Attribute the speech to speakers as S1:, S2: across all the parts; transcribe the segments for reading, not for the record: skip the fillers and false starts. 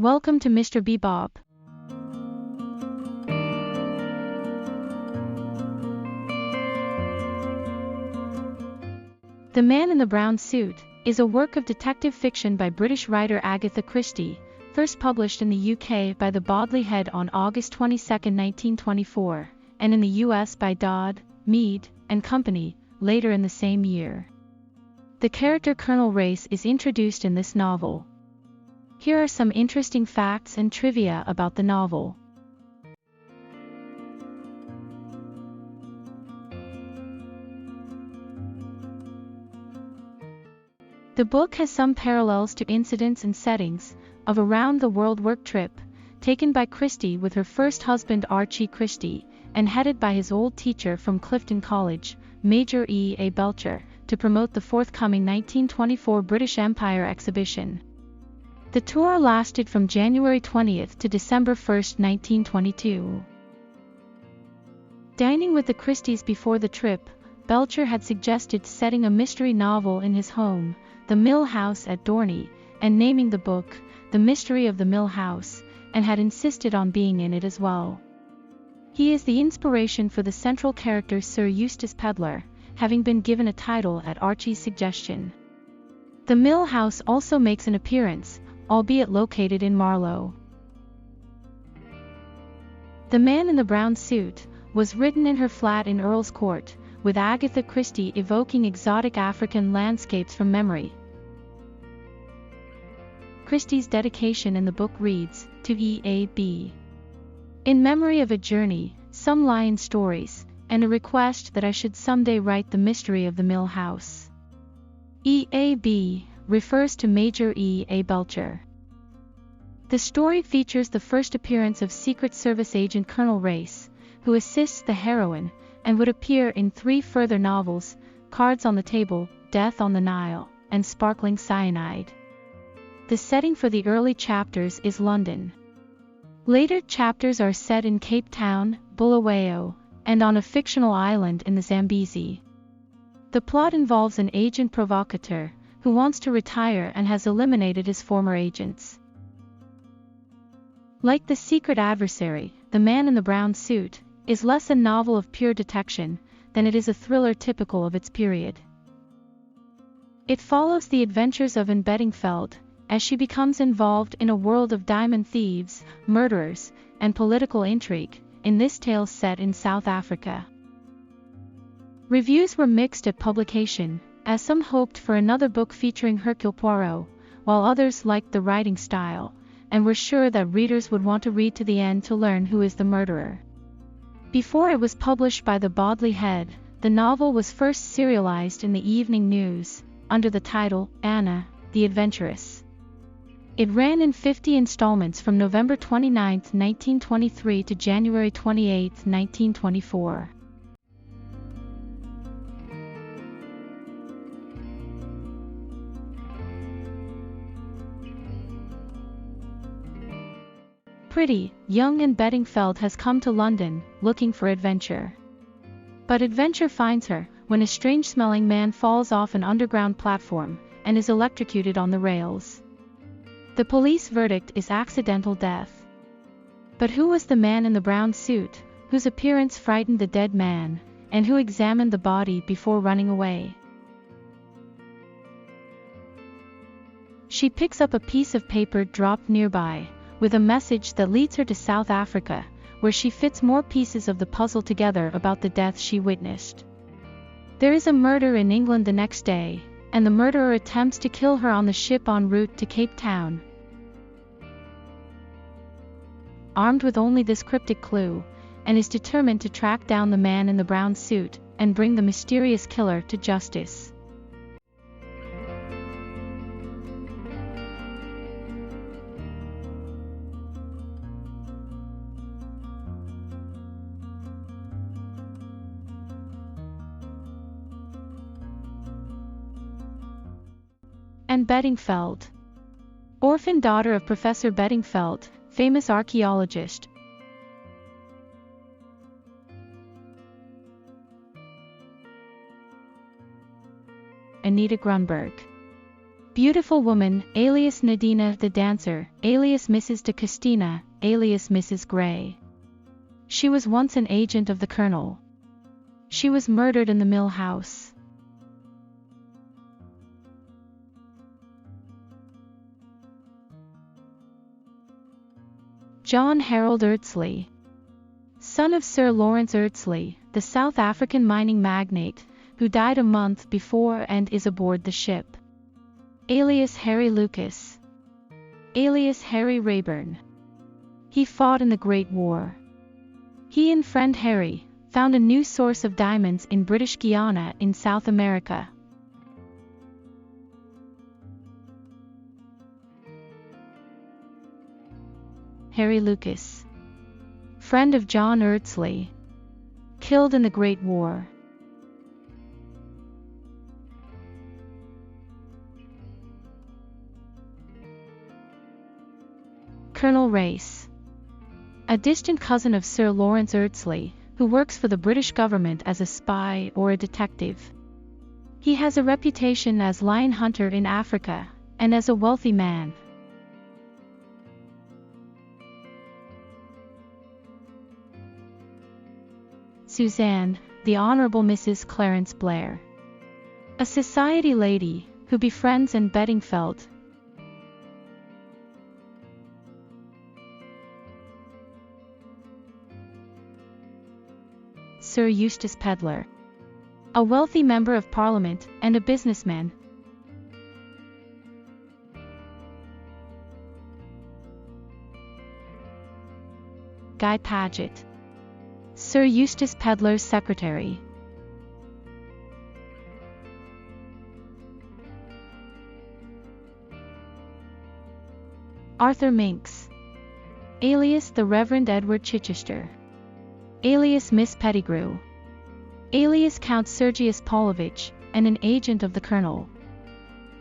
S1: Welcome to Mr. Beebop. The Man in the Brown Suit is a work of detective fiction by British writer Agatha Christie, first published in the UK by the Bodley Head on August 22, 1924, and in the US by Dodd, Mead and Company, later in the same year. The character Colonel Race is introduced in this novel. Here are some interesting facts and trivia about the novel. The book has some parallels to incidents and settings of a round-the-world work trip, taken by Christie with her first husband Archie Christie, and headed by his old teacher from Clifton College, Major E. A. Belcher, to promote the forthcoming 1924 British Empire exhibition. The tour lasted from January 20th to December 1st, 1922. Dining with the Christies before the trip, Belcher had suggested setting a mystery novel in his home, The Mill House at Dorney, and naming the book, The Mystery of the Mill House, and had insisted on being in it as well. He is the inspiration for the central character Sir Eustace Pedlar, having been given a title at Archie's suggestion. The Mill House also makes an appearance, albeit located in Marlow. The Man in the Brown Suit was written in her flat in Earl's Court, with Agatha Christie evoking exotic African landscapes from memory. Christie's dedication in the book reads, "To E.A.B. In memory of a journey, some lion stories, and a request that I should someday write the mystery of the Mill House." E.A.B. refers to Major E. A. Belcher. The story features the first appearance of Secret Service agent Colonel Race, who assists the heroine, and would appear in 3 further novels, Cards on the Table, Death on the Nile, and Sparkling Cyanide. The setting for the early chapters is London. Later chapters are set in Cape Town, Bulawayo, and on a fictional island in the Zambezi. The plot involves an agent provocateur, who wants to retire and has eliminated his former agents. Like The Secret Adversary, The Man in the Brown Suit is less a novel of pure detection than it is a thriller typical of its period. It follows the adventures of Anne Bedingfeld, as she becomes involved in a world of diamond thieves, murderers, and political intrigue, in this tale set in South Africa. Reviews were mixed at publication, as some hoped for another book featuring Hercule Poirot, while others liked the writing style, and were sure that readers would want to read to the end to learn who is the murderer. Before it was published by the Bodley Head, the novel was first serialized in the Evening News, under the title, Anna, the Adventuress. It ran in 50 installments from November 29, 1923 to January 28, 1924. Pretty, young Anne Bedingfeld has come to London, looking for adventure. But adventure finds her, when a strange-smelling man falls off an underground platform, and is electrocuted on the rails. The police verdict is accidental death. But who was the man in the brown suit, whose appearance frightened the dead man, and who examined the body before running away? She picks up a piece of paper dropped nearby, with a message that leads her to South Africa, where she fits more pieces of the puzzle together about the death she witnessed. There is a murder in England the next day, and the murderer attempts to kill her on the ship en route to Cape Town. Armed with only this cryptic clue, Anne is determined to track down the man in the brown suit, and bring the mysterious killer to justice. Anne Bedingfeld. Orphan daughter of Professor Bedingfeld, famous archaeologist. Anita Grunberg. Beautiful woman, alias Nadina the dancer, alias Mrs. de Castina, alias Mrs. Gray. She was once an agent of the Colonel. She was murdered in the mill house. John Harold Eardsley, son of Sir Lawrence Eardsley, the South African mining magnate, who died a month before and is aboard the ship. Alias Harry Lucas. Alias Harry Rayburn. He fought in the Great War. He and friend Harry found a new source of diamonds in British Guiana in South America. Harry Lucas, friend of John Eardsley, killed in the Great War. Colonel Race, a distant cousin of Sir Lawrence Eardsley, who works for the British government as a spy or a detective. He has a reputation as lion hunter in Africa, and as a wealthy man. Suzanne, the Honourable Mrs. Clarence Blair, a society lady who befriends Anne Bedingfeld. Sir Eustace Pedler, a wealthy member of Parliament and a businessman. Guy Paget, Sir Eustace Pedler's secretary. Arthur Minks, alias the Reverend Edward Chichester, alias Miss Pettigrew, alias Count Sergius Paulovich, and an agent of the Colonel.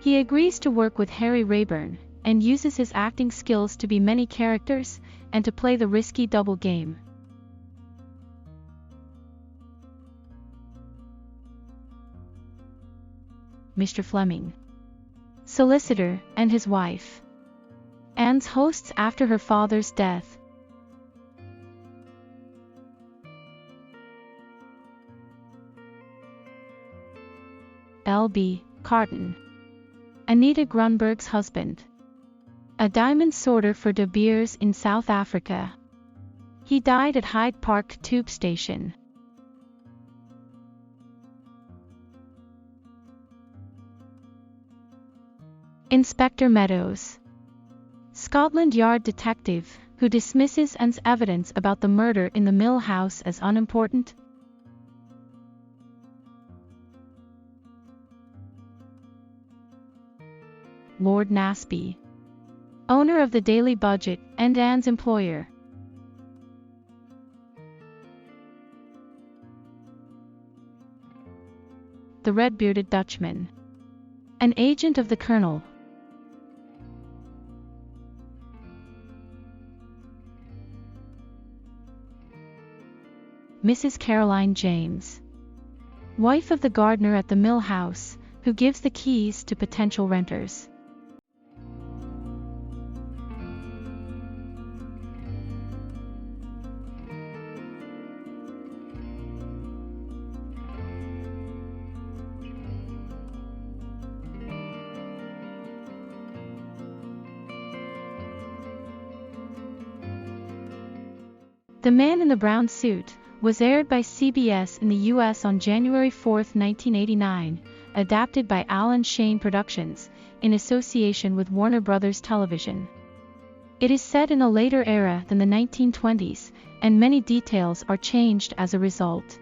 S1: He agrees to work with Harry Rayburn, and uses his acting skills to be many characters, and to play the risky double game. Mr. Fleming, solicitor, and his wife. Anne's hosts after her father's death. L.B. Carton, Anita Grunberg's husband, a diamond sorter for De Beers in South Africa. He died at Hyde Park Tube Station. Inspector Meadows, Scotland Yard detective, who dismisses Anne's evidence about the murder in the mill house as unimportant. Lord Nasby, owner of the Daily Budget and Anne's employer. The Red-Bearded Dutchman, an agent of the Colonel. Mrs. Caroline James, wife of the gardener at the mill house, who gives the keys to potential renters. The Man in the Brown Suit was aired by CBS in the U.S. on January 4, 1989, adapted by Alan Shane Productions, in association with Warner Brothers Television. It is set in a later era than the 1920s, and many details are changed as a result.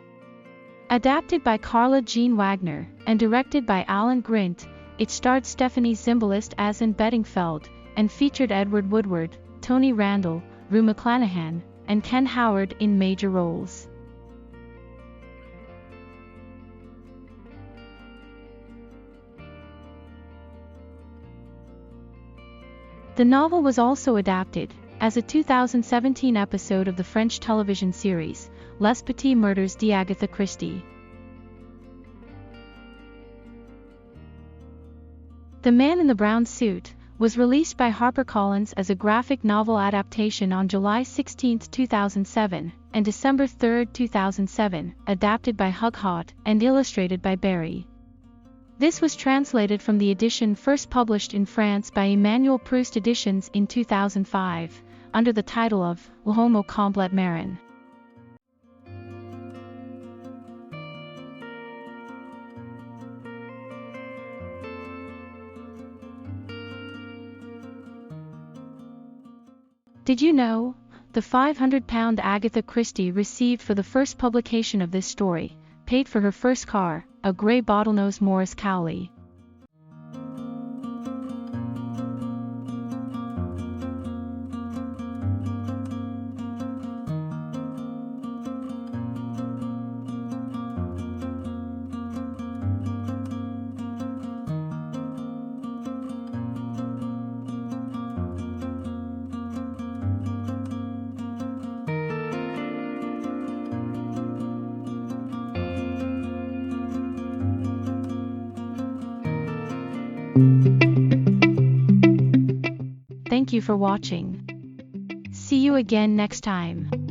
S1: Adapted by Carla Jean Wagner, and directed by Alan Grint, it starred Stephanie Zimbalist as Anne Bedingfeld, and featured Edward Woodward, Tony Randall, Rue McClanahan, and Ken Howard in major roles. The novel was also adapted as a 2017 episode of the French television series Les Petits Murders d'Agatha Christie. The Man in the Brown Suit was released by HarperCollins as a graphic novel adaptation on July 16, 2007, and December 3, 2007, adapted by Hug Hot and illustrated by Barry. This was translated from the edition first published in France by Emmanuel Proust Editions in 2005, under the title of L'Homme au Complet Marin. Did you know? The £500 Agatha Christie received for the first publication of this story, paid for her first car, a grey bottlenose Morris Cowley. Thank you for watching. See you again next time.